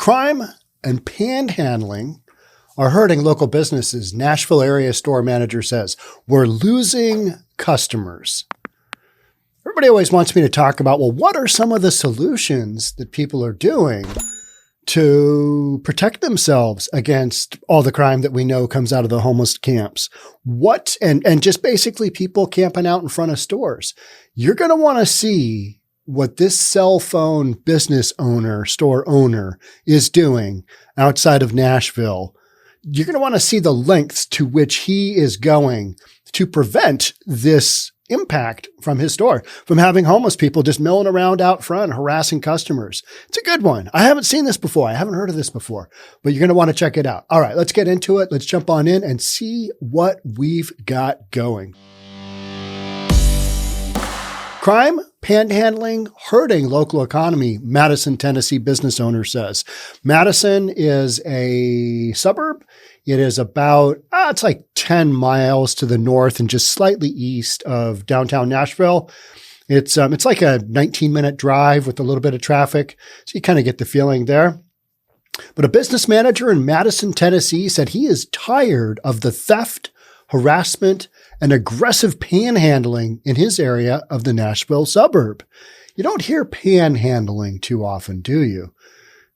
Crime and panhandling are hurting local businesses. Nashville area store manager says, we're losing customers. Everybody always wants me to talk about, well, what are some of the solutions that people are doing to protect themselves against all the crime that we know comes out of the homeless camps? And just basically people camping out in front of stores. You're going to want to see what this cell phone business owner, store owner is doing outside of Nashville. You're going to want to see the lengths to which he is going to prevent this impact from his store, from having homeless people just milling around out front, harassing customers. It's a good one. I haven't seen this before. I haven't heard of this before, but you're going to want to check it out. All right, let's get into it. Let's jump on in and see what we've got going. Crime, panhandling, hurting local economy, Madison, Tennessee business owner says. Madison is a suburb. It is about, it's like 10 miles to the north and just slightly east of downtown Nashville. It's like a 19-minute drive with a little bit of traffic. So you kind of get the feeling there. But a business manager in Madison, Tennessee said he is tired of the theft, harassment, and aggressive panhandling in his area of the Nashville suburb. You don't hear panhandling too often, do you?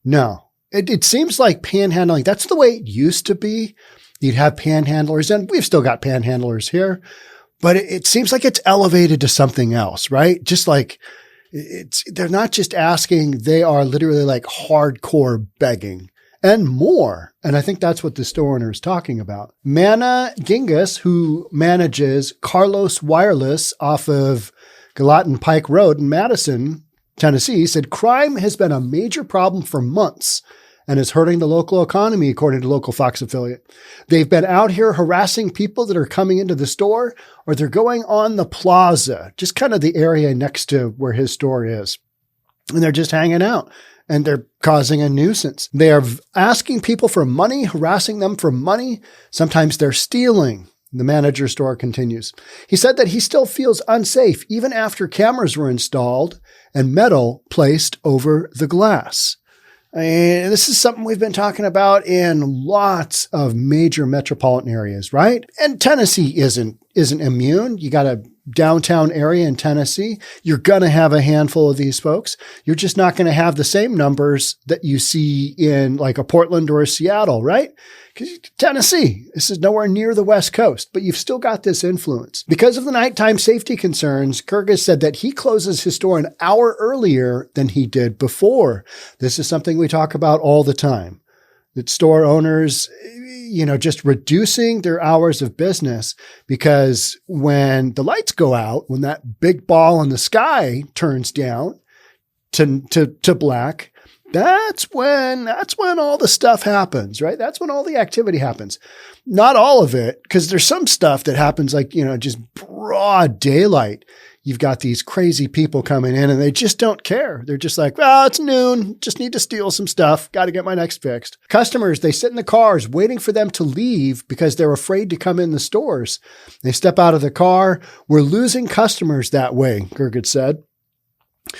No. It seems like panhandling, that's the way it used to be. You'd have panhandlers, and we've still got panhandlers here, but it seems like it's elevated to something else, right? Just like they're not just asking, they are literally like hardcore begging and more. And I think that's what the store owner is talking about. Gingus, who manages Carlos Wireless off of Gallatin Pike Road in Madison, Tennessee, said crime has been a major problem for months and is hurting the local economy, according to local Fox affiliate. They've been out here harassing people that are coming into the store, or they're going on the plaza, just kind of the area next to where his store is. And they're just hanging out and they're causing a nuisance. They are asking people for money, harassing them for money. Sometimes they're stealing. The manager store continues. He said that he still feels unsafe even after cameras were installed and metal placed over the glass. This is something we've been talking about in lots of major metropolitan areas, right? And Tennessee isn't immune. You got a downtown area in Tennessee. You're going to have a handful of these folks. You're just not going to have the same numbers that you see in like a Portland or a Seattle, right? Because Tennessee, this is nowhere near the West Coast, but you've still got this influence. Because of the nighttime safety concerns, Gingus said that he closes his store an hour earlier than he did before. This is something we talk about all the time. That store owners, just reducing their hours of business, because when the lights go out, when that big ball in the sky turns down to black, that's when all the stuff happens, right? That's when all the activity happens. Not all of it, because there's some stuff that happens like, just broad daylight. You've got these crazy people coming in and they just don't care. They're just like, well, it's noon. Just need to steal some stuff. Got to get my next fixed. Customers, they sit in the cars waiting for them to leave because they're afraid to come in the stores. They step out of the car. We're losing customers that way, Gingus said.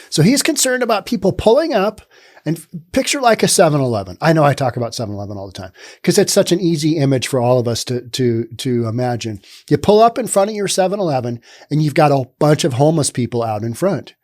So he's concerned about people pulling up, and picture like a 7-Eleven. I know I talk about 7-Eleven all the time because it's such an easy image for all of us to imagine. You pull up in front of your 7-Eleven and you've got a bunch of homeless people out in front.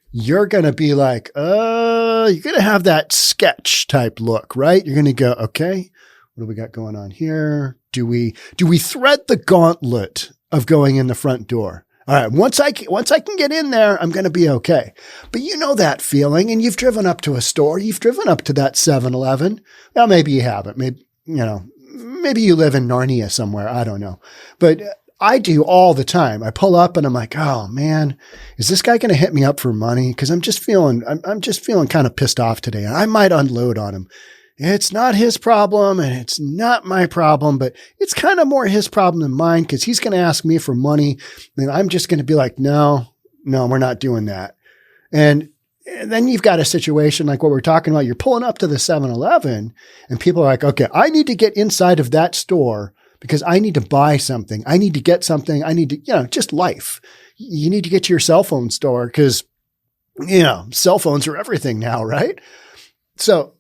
You're going to be like, you're going to have that sketch type look, right? You're going to go, okay, what do we got going on here? Do we thread the gauntlet of going in the front door? All right, once I can get in there, I'm going to be okay. But you know that feeling, and you've driven up to a store. You've driven up to that 7-Eleven. Well, maybe you haven't. Maybe you live in Narnia somewhere. I don't know. But I do all the time. I pull up and I'm like, oh man, is this guy going to hit me up for money? Because I'm just feeling kind of pissed off today. I might unload on him. It's not his problem and it's not my problem, but it's kind of more his problem than mine because he's going to ask me for money. And I'm just going to be like, no, we're not doing that. And then you've got a situation like what we're talking about. You're pulling up to the 7-Eleven and people are like, okay, I need to get inside of that store because I need to buy something. I need to get something. I need to, just life. You need to get to your cell phone store because, cell phones are everything now, right? So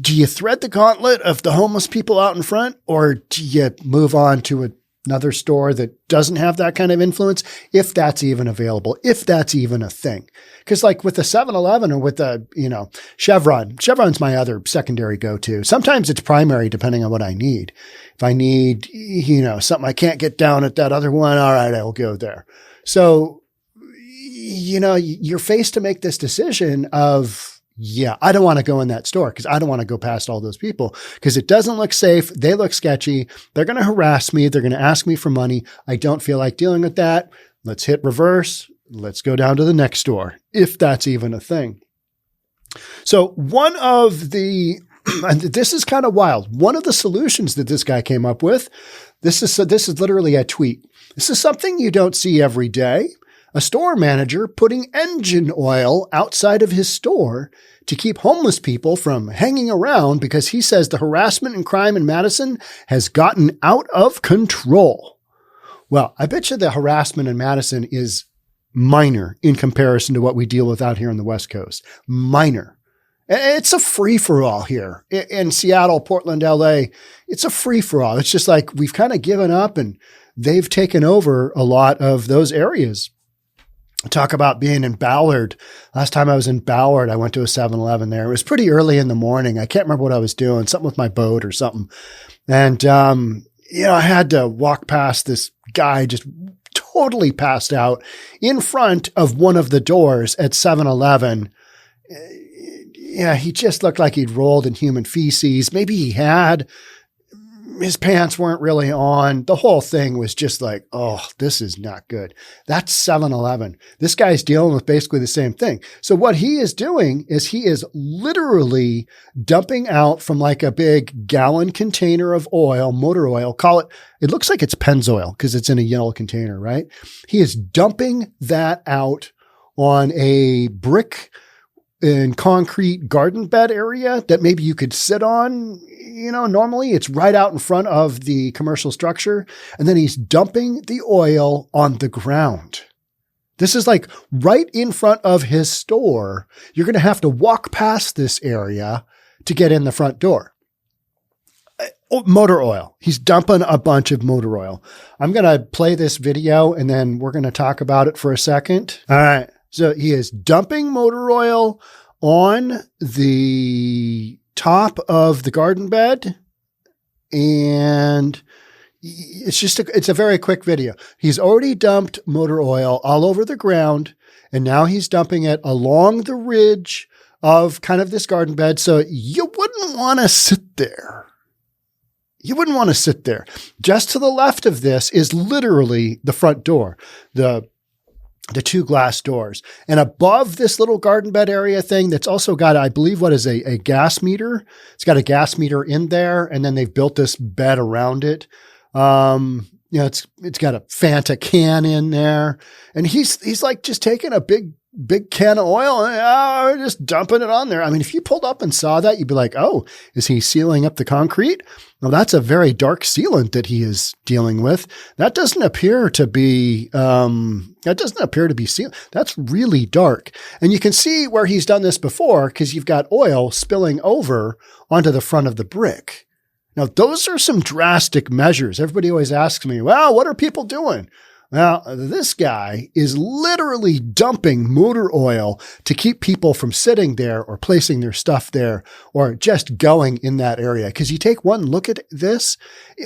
Do you thread the gauntlet of the homeless people out in front, or do you move on to another store that doesn't have that kind of influence, if that's even available, if that's even a thing? Because like with the 7-Eleven or with the, Chevron's my other secondary go-to. Sometimes it's primary depending on what I need. If I need, something I can't get down at that other one, all right, I'll go there. So, you're faced to make this decision of, I don't want to go in that store because I don't want to go past all those people because it doesn't look safe. They look sketchy. They're going to harass me. They're going to ask me for money. I don't feel like dealing with that. Let's hit reverse. Let's go down to the next store, if that's even a thing. So one of the, and this is kind of wild, one of the solutions that this guy came up with, this is literally a tweet. This is something you don't see every day. A store manager putting engine oil outside of his store to keep homeless people from hanging around because he says the harassment and crime in Madison has gotten out of control. Well, I bet you the harassment in Madison is minor in comparison to what we deal with out here on the West Coast. Minor. It's a free-for-all here. In Seattle, Portland, LA, it's a free-for-all. It's just like we've kind of given up and they've taken over a lot of those areas. Talk about being in Ballard. Last time I was in Ballard, I went to a 7-Eleven there. It was pretty early in the morning. I can't remember what I was doing, something with my boat or something. And, I had to walk past this guy just totally passed out in front of one of the doors at 7-Eleven. He just looked like he'd rolled in human feces. Maybe he had. His pants weren't really on. The whole thing was just like, oh, this is not good. That's 7-Eleven. This guy's dealing with basically the same thing. So what he is doing is he is literally dumping out from like a big gallon container of oil, motor oil, it looks like it's Pennzoil because it's in a yellow container, right? He is dumping that out on a brick and concrete garden bed area that maybe you could sit on. Normally it's right out in front of the commercial structure. And then he's dumping the oil on the ground. This is like right in front of his store. You're going to have to walk past this area to get in the front door. Motor oil. He's dumping a bunch of motor oil. I'm going to play this video and then we're going to talk about it for a second. All right. So he is dumping motor oil on the top of the garden bed. And it's a very quick video. He's already dumped motor oil all over the ground. And now he's dumping it along the ridge of kind of this garden bed. So you wouldn't want to sit there. You wouldn't want to sit there. Just to the left of this is literally the front door, the two glass doors. And above this little garden bed area thing that's also got, I believe, what is a gas meter. It's got a gas meter in there. And then they've built this bed around it. It's got a Fanta can in there. And he's like just taking a big can of oil and just dumping it on there. I mean, if you pulled up and saw that, you'd be like, oh, is he sealing up the concrete? Well, that's a very dark sealant that he is dealing with. That doesn't appear to be sealed. That's really dark. And you can see where he's done this before because you've got oil spilling over onto the front of the brick. Now, those are some drastic measures. Everybody always asks me, well, what are people doing? Well, this guy is literally dumping motor oil to keep people from sitting there or placing their stuff there or just going in that area. Because you take one look at this,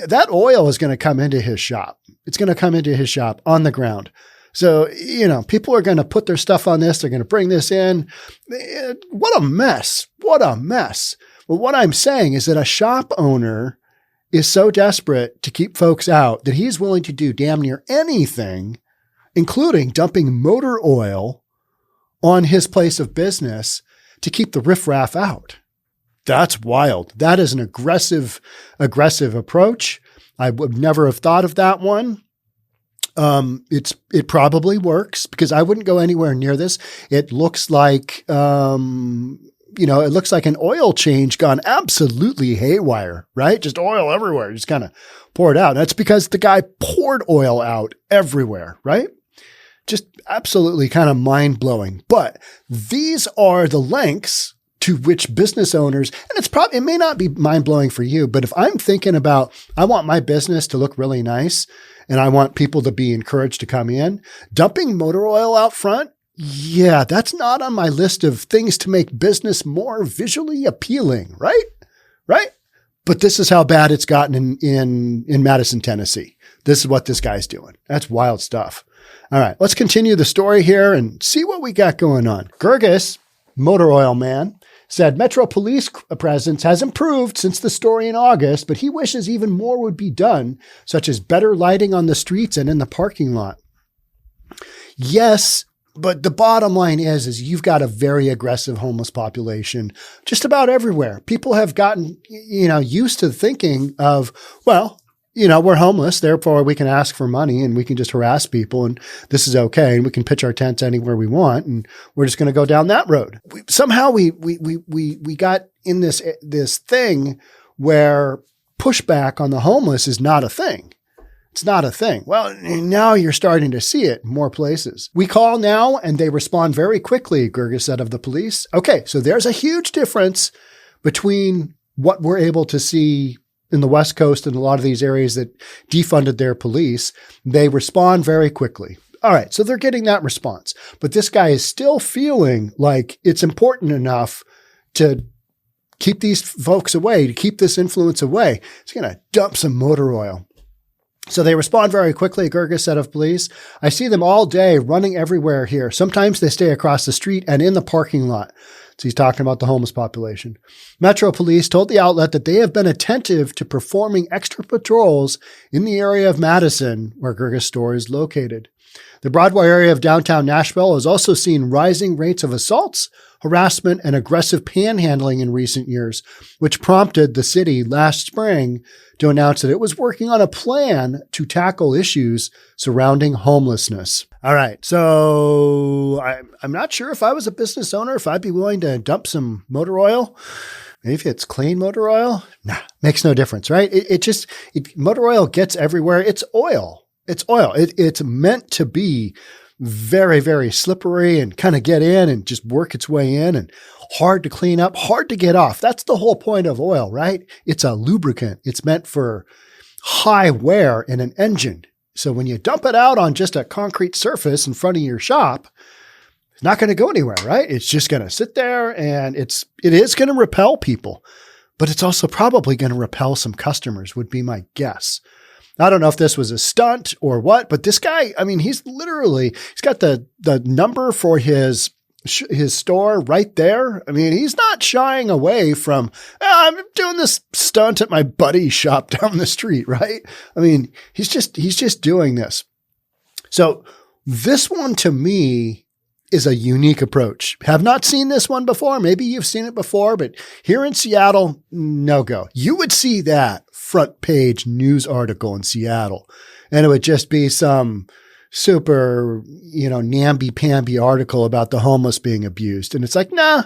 that oil is going to come into his shop. It's going to come into his shop on the ground. So, people are going to put their stuff on this. They're going to bring this in. What a mess. What a mess. Well, what I'm saying is that a shop owner is so desperate to keep folks out that he's willing to do damn near anything, including dumping motor oil on his place of business to keep the riffraff out. That's wild. That is an aggressive approach. I would never have thought of that one. It probably works because I wouldn't go anywhere near this. It looks like, it looks like an oil change gone absolutely haywire, right? Just oil everywhere. Just kind of poured out. That's because the guy poured oil out everywhere, right? Just absolutely kind of mind blowing. But these are the lengths to which business owners, and it may not be mind blowing for you, but if I'm thinking about, I want my business to look really nice and I want people to be encouraged to come in, dumping motor oil out front. Yeah, that's not on my list of things to make business more visually appealing, right? Right? But this is how bad it's gotten in Madison, Tennessee. This is what this guy's doing. That's wild stuff. All right, let's continue the story here and see what we got going on. Gingus, motor oil man, said Metro Police presence has improved since the story in August, but he wishes even more would be done, such as better lighting on the streets and in the parking lot. Yes, but the bottom line is you've got a very aggressive homeless population just about everywhere. People have gotten, used to thinking of, well, we're homeless, therefore we can ask for money and we can just harass people and this is okay. And we can pitch our tents anywhere we want. And we're just going to go down that road. Somehow we got in this thing where pushback on the homeless is not a thing. It's not a thing. Well, now you're starting to see it in more places. We call now and they respond very quickly, Gingus said of the police. Okay, so there's a huge difference between what we're able to see in the West Coast and a lot of these areas that defunded their police. They respond very quickly. All right, so they're getting that response. But this guy is still feeling like it's important enough to keep these folks away, to keep this influence away. He's going to dump some motor oil. So they respond very quickly, Gingus said of police. I see them all day running everywhere here. Sometimes they stay across the street and in the parking lot. So he's talking about the homeless population. Metro Police told the outlet that they have been attentive to performing extra patrols in the area of Madison, where Gingus' store is located. The Broadway area of downtown Nashville has also seen rising rates of assaults, harassment, and aggressive panhandling in recent years, which prompted the city last spring to announce that it was working on a plan to tackle issues surrounding homelessness. All right, so I'm not sure if I was a business owner, if I'd be willing to dump some motor oil. Maybe if it's clean motor oil, makes no difference, right? Motor oil gets everywhere. It's oil. It's oil. It's meant to be very, very slippery and kind of get in and just work its way in and hard to clean up, hard to get off. That's the whole point of oil, right? It's a lubricant. It's meant for high wear in an engine. So when you dump it out on just a concrete surface in front of your shop, it's not going to go anywhere, right? It's just going to sit there and it is going to repel people, but it's also probably going to repel some customers would be my guess. I don't know if this was a stunt or what, but this guy, he's got the number for his store right there. He's not shying away from, I'm doing this stunt at my buddy's shop down the street, right? He's just doing this. So this one to me is a unique approach. Have not seen this one before. Maybe you've seen it before, but here in Seattle, no go. You would see that front page news article in Seattle, and it would just be some super, namby-pamby article about the homeless being abused. And it's like, nah,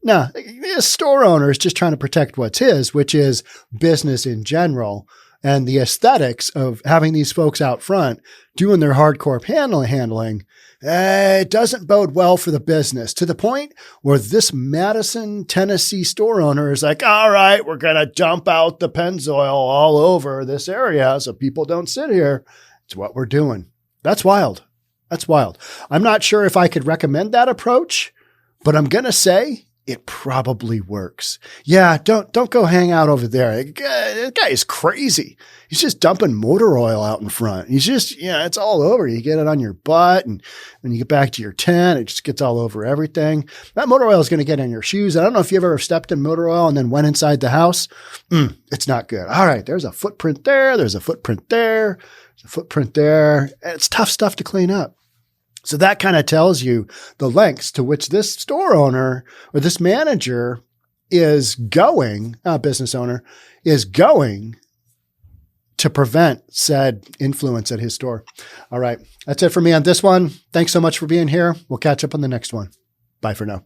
the store owner is just trying to protect what's his, which is business in general. And the aesthetics of having these folks out front doing their hardcore handling, it doesn't bode well for the business, to the point where this Madison, Tennessee store owner is like, all right, we're going to dump out the Pennzoil all over this area so people don't sit here. It's what we're doing. That's wild. That's wild. I'm not sure if I could recommend that approach, but I'm going to say it probably works. Yeah, don't go hang out over there. That guy is crazy. He's just dumping motor oil out in front. He's just, it's all over. You get it on your butt, and when you get back to your tent, it just gets all over everything. That motor oil is going to get on your shoes. I don't know if you've ever stepped in motor oil and then went inside the house. It's not good. All right, there's a footprint there. There's a footprint there. There's a footprint there. It's tough stuff to clean up. So that kind of tells you the lengths to which this store owner or this manager is going, business owner, is going to prevent said influence at his store. All right. That's it for me on this one. Thanks so much for being here. We'll catch up on the next one. Bye for now.